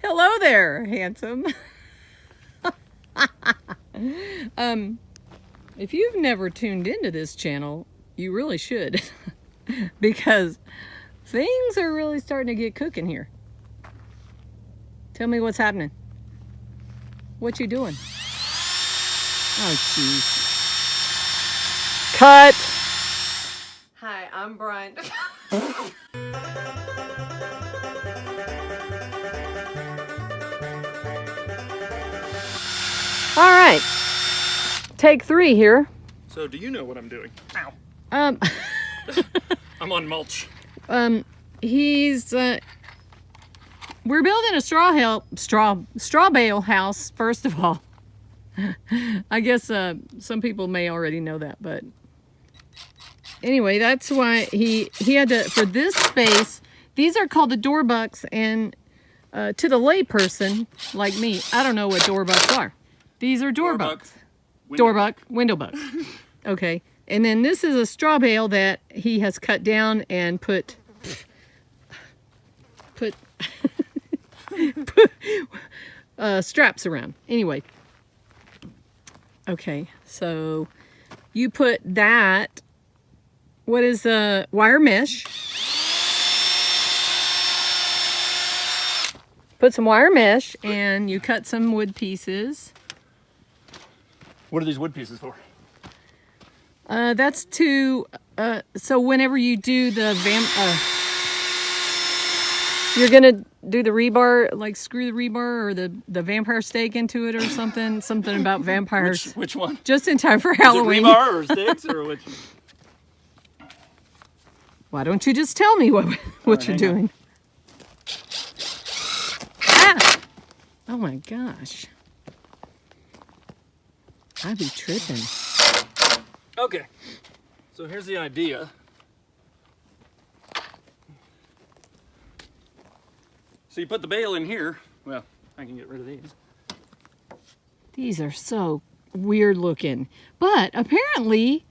Hello there, handsome. If you've never tuned into this channel, you really should. Because things are really starting to get cooking here. Tell me what's happening. What you doing? Oh, jeez. Cut. Hi, I'm Brian. All right. Take 3 here. So do you know what I'm doing? Ow. I'm on mulch. We're building a straw bale house, first of all. I guess some people may already know that, but anyway, that's why he had to, for this space, these are called the door bucks, and to the lay person like me, I don't know what door bucks are. These are door bucks. Door buck, window buck. Okay. And then this is a straw bale that he has cut down and put straps around. Anyway. Okay. So you put that, what is wire mesh. Put some wire mesh and you cut some wood pieces. What are these wood pieces for? That's to, so whenever you do the you're gonna do the rebar, like screw the rebar or the vampire stake into it or something. Something about vampires. Which one? Just in time for Halloween. Is it rebar or stakes or which? Why don't you just tell me what you're doing? Ah! Oh my gosh. I'd be tripping. Okay, so here's the idea. So you put the bale in here. Well, I can get rid of these. These are so weird looking, but apparently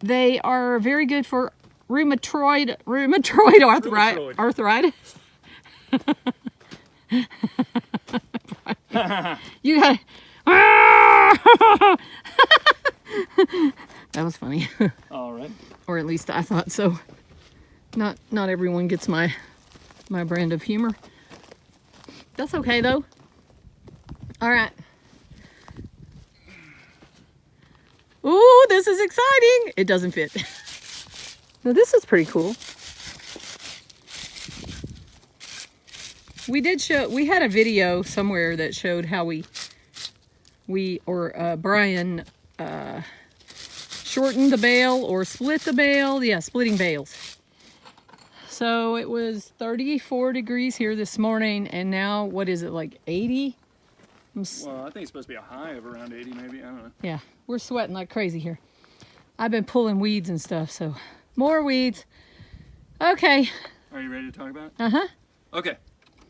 they are very good for rheumatoid arthritis. You got. That was funny. All right. Or at least I thought so. Not everyone gets my brand of humor. That's okay though. All right. Ooh, this is exciting. It doesn't fit. Now this is pretty cool. We had a video somewhere that showed how Brian shortened the bale or split the bale. Yeah, splitting bales. So it was 34 degrees here this morning, and now what is it, like 80? Well, I think it's supposed to be a high of around 80 maybe, I don't know. Yeah, we're sweating like crazy here. I've been pulling weeds and stuff, so more weeds. Okay. Are you ready to talk about it? Uh-huh. Okay,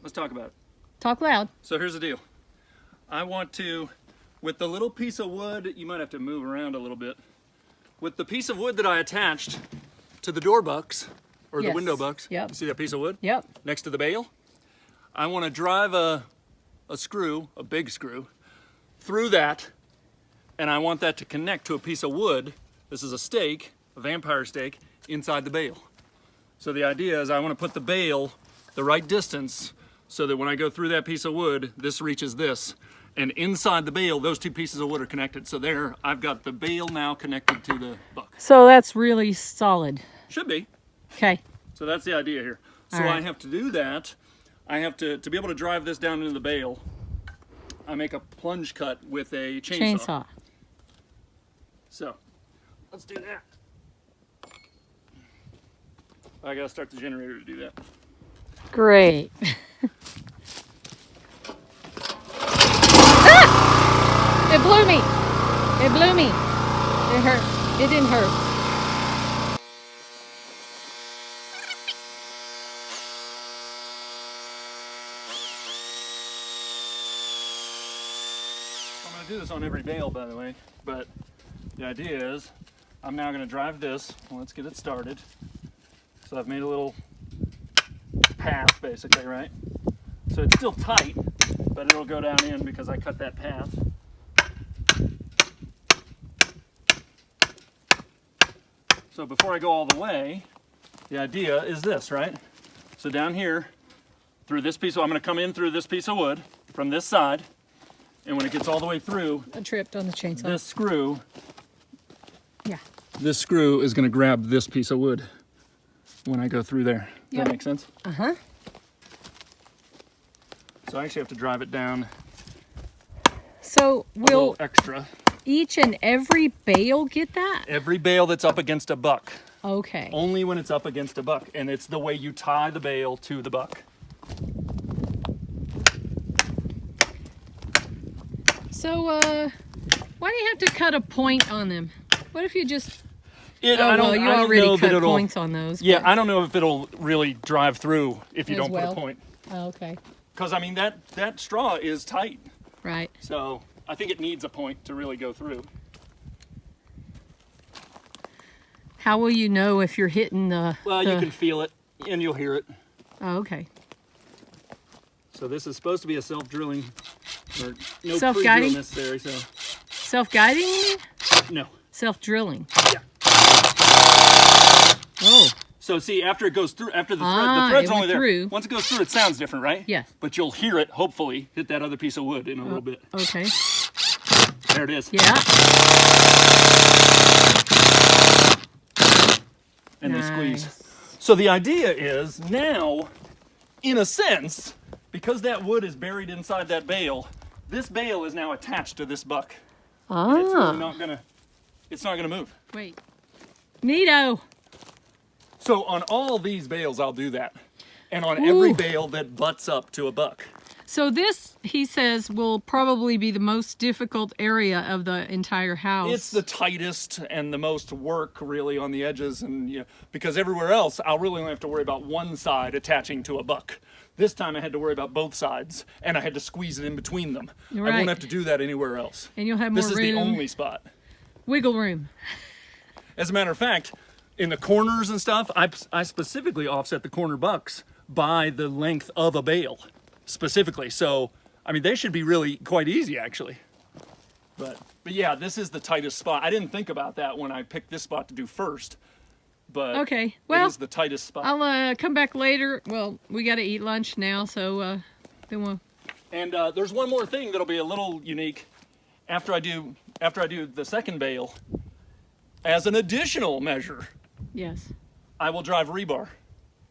let's talk about it. Talk loud. So here's the deal. I want to, with the little piece of wood, you might have to move around a little bit. With the piece of wood that I attached to the door bucks, or the window bucks, yep. You see that piece of wood? Yep. Next to the bale, I want to drive a screw, a big screw, through that, and I want that to connect to a piece of wood. This is a stake, a vampire stake, inside the bale. So the idea is I want to put the bale the right distance so that when I go through that piece of wood, this reaches this. And inside the bale, those two pieces of wood are connected. So there, I've got the bale now connected to the buck. So that's really solid. Should be. Okay. So that's the idea here. So All right. I have to do that. I have to be able to drive this down into the bale, I make a plunge cut with a chainsaw. So, let's do that. I gotta start the generator to do that. Great. It blew me. It blew me. It hurt. It didn't hurt. I'm going to do this on every bale, by the way, but the idea is I'm now going to drive this. Well, let's get it started. So I've made a little path, basically, right? So it's still tight, but it'll go down in because I cut that path. So before I go all the way, the idea is this, right? So down here, through this piece, I'm going to come in through this piece of wood from this side, and when it gets all the way through, I tripped on the chainsaw. this screw, Yeah. this screw is going to grab this piece of wood when I go through there. Does that make sense? Uh-huh. So I actually have to drive it down So a will little extra. each and every bale get that? Every bale that's up against a buck. Okay. Only when it's up against a buck, and it's the way you tie the bale to the buck. So, why do you have to cut a point on them? What if you just... You you already cut it'll, points on those. Yeah, but- I don't know if it'll really drive through if you As don't put well? a point. Oh, okay. Because, I mean, that straw is tight. Right. So I think it needs a point to really go through. How will you know if you're hitting the... Well, you can feel it, and you'll hear it. Oh, okay. So this is supposed to be a self-drilling, or no Self-guiding? pre-drill necessary, so Self-guiding, you mean? no. Self-drilling. Yeah. Oh, So see, after it goes through, after the Ah, thread's it only went there. through. Once it goes through, it sounds different, right? yes. But you'll hear it, hopefully, hit that other piece of wood in a little bit. Okay. There it is. Yeah. And they Nice. squeeze. So the idea is now, in a sense, because that wood is buried inside that bale, this bale is now attached to this buck. And it's really not gonna move. Wait. Neato. So on all these bales, I'll do that. And on every Ooh. bale that butts up to a buck. So this, he says, will probably be the most difficult area of the entire house. It's the tightest and the most work really on the edges, and because everywhere else I'll really only have to worry about one side attaching to a buck. This time I had to worry about both sides, and I had to squeeze it in between them. You're I right. won't have to do that anywhere else. And you'll have more This is room. the only spot. Wiggle room. As a matter of fact, in the corners and stuff, I specifically offset the corner bucks by the length of a bale, specifically. So, I mean, they should be really quite easy, actually. But yeah, this is the tightest spot. I didn't think about that when I picked this spot to do first. But Okay, well, it is the tightest spot. I'll come back later. Well, we got to eat lunch now, so then we'll... And there's one more thing that'll be a little unique. After I do the second bale, as an additional measure, Yes. I will drive rebar.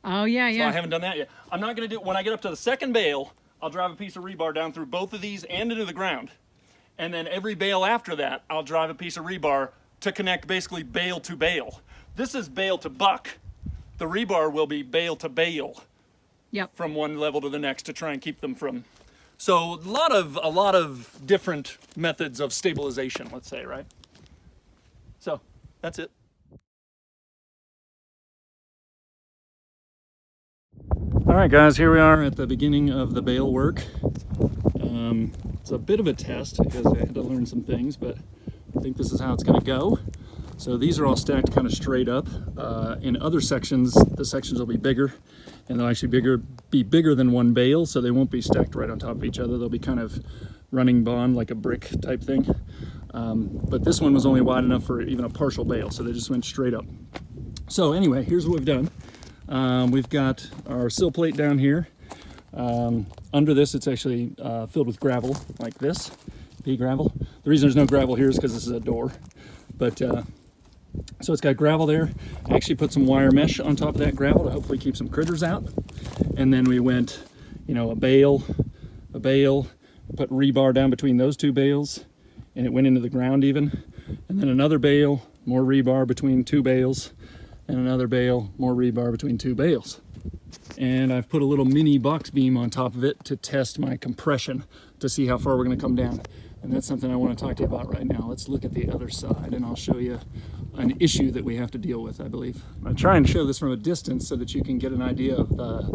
Oh, yeah, So yeah. I haven't done that yet. I'm not going to do, when I get up to the second bale, I'll drive a piece of rebar down through both of these and into the ground. And then every bale after that, I'll drive a piece of rebar to connect basically bale to bale. This is bale to buck. The rebar will be bale to bale Yep. from one level to the next to try and keep them from. So a lot of different methods of stabilization, let's say, right? So that's it. All right, guys, here we are at the beginning of the bale work. It's a bit of a test because I had to learn some things, but I think this is how it's going to go. So these are all stacked kind of straight up. In other sections, the sections will be bigger, and they'll actually be bigger than one bale, so they won't be stacked right on top of each other. They'll be kind of running bond, like a brick type thing. But this one was only wide enough for even a partial bale, so they just went straight up. So anyway, here's what we've done. We've got our sill plate down here. Under this, it's actually filled with gravel, like this, pea gravel. The reason there's no gravel here is because this is a door. But so it's got gravel there. I actually put some wire mesh on top of that gravel to hopefully keep some critters out. And then we went, a bale, put rebar down between those two bales, and it went into the ground even. And then another bale, more rebar between two bales, and another bale, more rebar between two bales. And I've put a little mini box beam on top of it to test my compression to see how far we're going to come down. And that's something I want to talk to you about right now. Let's look at the other side and I'll show you an issue that we have to deal with, I believe. I try and show this from a distance so that you can get an idea of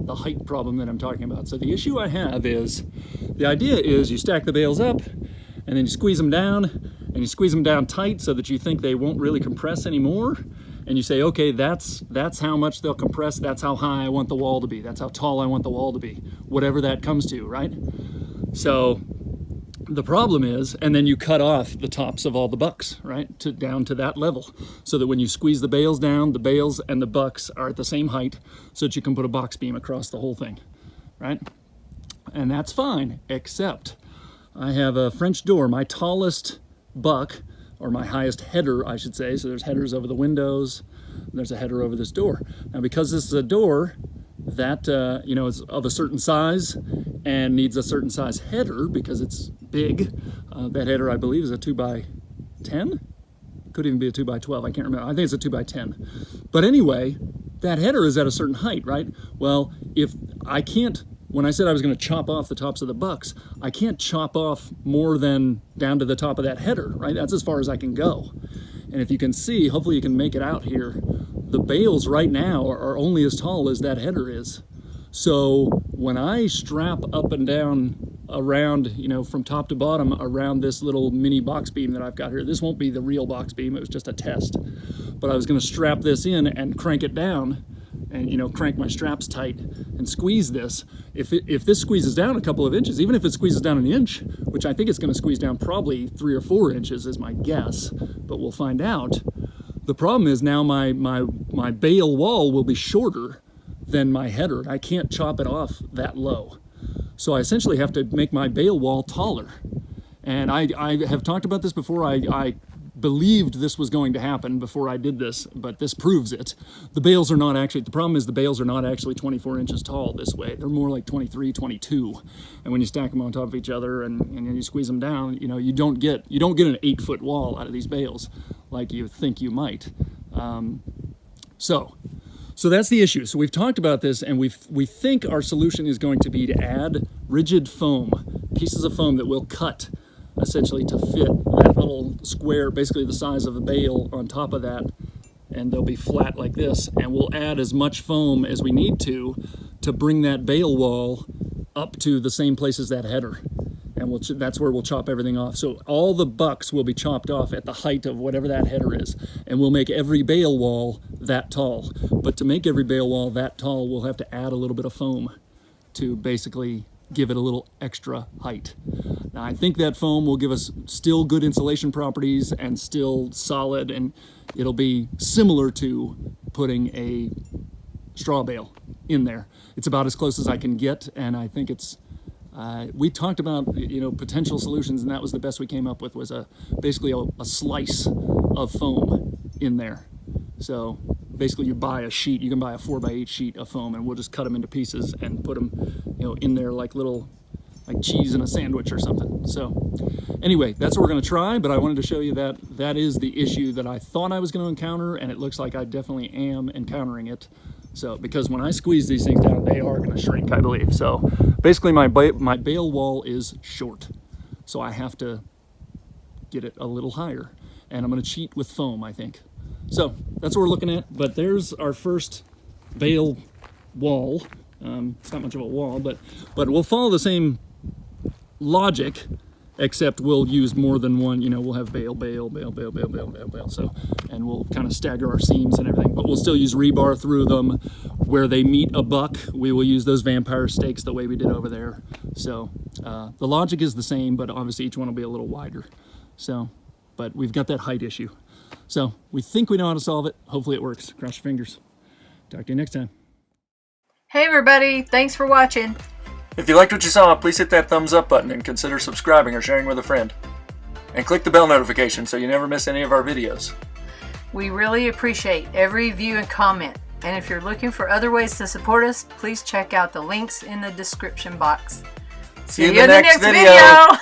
the height problem that I'm talking about. So the issue I have is, the idea is you stack the bales up and then you squeeze them down, and you squeeze them down tight so that you think they won't really compress anymore. and you say, okay, that's how much they'll compress, that's how high I want the wall to be, that's how tall I want the wall to be, whatever that comes to, right? So the problem is, and then you cut off the tops of all the bucks, right, down to that level, so that when you squeeze the bales down, the bales and the bucks are at the same height, so that you can put a box beam across the whole thing, right? And that's fine, except I have a French door, my tallest buck, or my highest header, I should say, so there's headers over the windows, and there's a header over this door. Now, because this is a door that is of a certain size and needs a certain size header because it's big, that header I believe is a 2x10? Could even be a 2x12, I can't remember. I think it's a 2x10. But anyway, that header is at a certain height, right? Well, if I can't, when I said I was going to chop off the tops of the bucks, I can't chop off more than down to the top of that header, right? That's as far as I can go. And if you can see, hopefully you can make it out here, the bales right now are only as tall as that header is. So when I strap up and down around, from top to bottom around this little mini box beam that I've got here, this won't be the real box beam, it was just a test. But I was going to strap this in and crank it down and crank my straps tight and squeeze this. If this squeezes down a couple of inches, even if it squeezes down an inch, which I think it's going to squeeze down probably 3 or 4 inches is my guess, but we'll find out. The problem is now my bale wall will be shorter than my header. I can't chop it off that low. So I essentially have to make my bale wall taller. And I have talked about this before. I believed this was going to happen before I did this, but this proves it. The bales are not actually, the problem is the bales are not actually 24 inches tall this way. They're more like 23, 22. And when you stack them on top of each other and you squeeze them down, you don't get an 8-foot wall out of these bales like you think you might. So that's the issue. So we've talked about this, and we think our solution is going to be to add rigid foam, pieces of foam that will cut essentially to fit that little square, basically the size of a bale on top of that, and they'll be flat like this, and we'll add as much foam as we need to bring that bale wall up to the same place as that header, and that's where we'll chop everything off. So all the bucks will be chopped off at the height of whatever that header is, and we'll make every bale wall that tall. But to make every bale wall that tall, we'll have to add a little bit of foam to basically give it a little extra height. Now, I think that foam will give us still good insulation properties and still solid, and it'll be similar to putting a straw bale in there. It's about as close as I can get, and I think it's we talked about potential solutions, and that was the best we came up with, was basically a slice of foam in there. So basically you buy a sheet, you can buy a 4x8 sheet of foam, and we'll just cut them into pieces and put them in there like cheese in a sandwich or something. So anyway, that's what we're going to try, but I wanted to show you that is the issue that I thought I was going to encounter, and it looks like I definitely am encountering it. So, because when I squeeze these things down, they are going to shrink, I believe. So basically my bale wall is short, so I have to get it a little higher, and I'm going to cheat with foam, I think. So that's what we're looking at, but there's our first bale wall. It's not much of a wall, but we'll follow the same logic, except we'll use more than one. We'll have bale, so, and we'll kind of stagger our seams and everything, but we'll still use rebar through them. Where they meet a buck, we will use those vampire stakes the way we did over there. So the logic is the same, but obviously each one will be a little wider. So, but we've got that height issue. So we think we know how to solve it. Hopefully it works. Cross your fingers. Talk to you next time. Hey everybody, thanks for watching. If you liked what you saw, please hit that thumbs up button and consider subscribing or sharing with a friend. And click the bell notification so you never miss any of our videos. We really appreciate every view and comment. And if you're looking for other ways to support us, please check out the links in the description box. See you in the next video.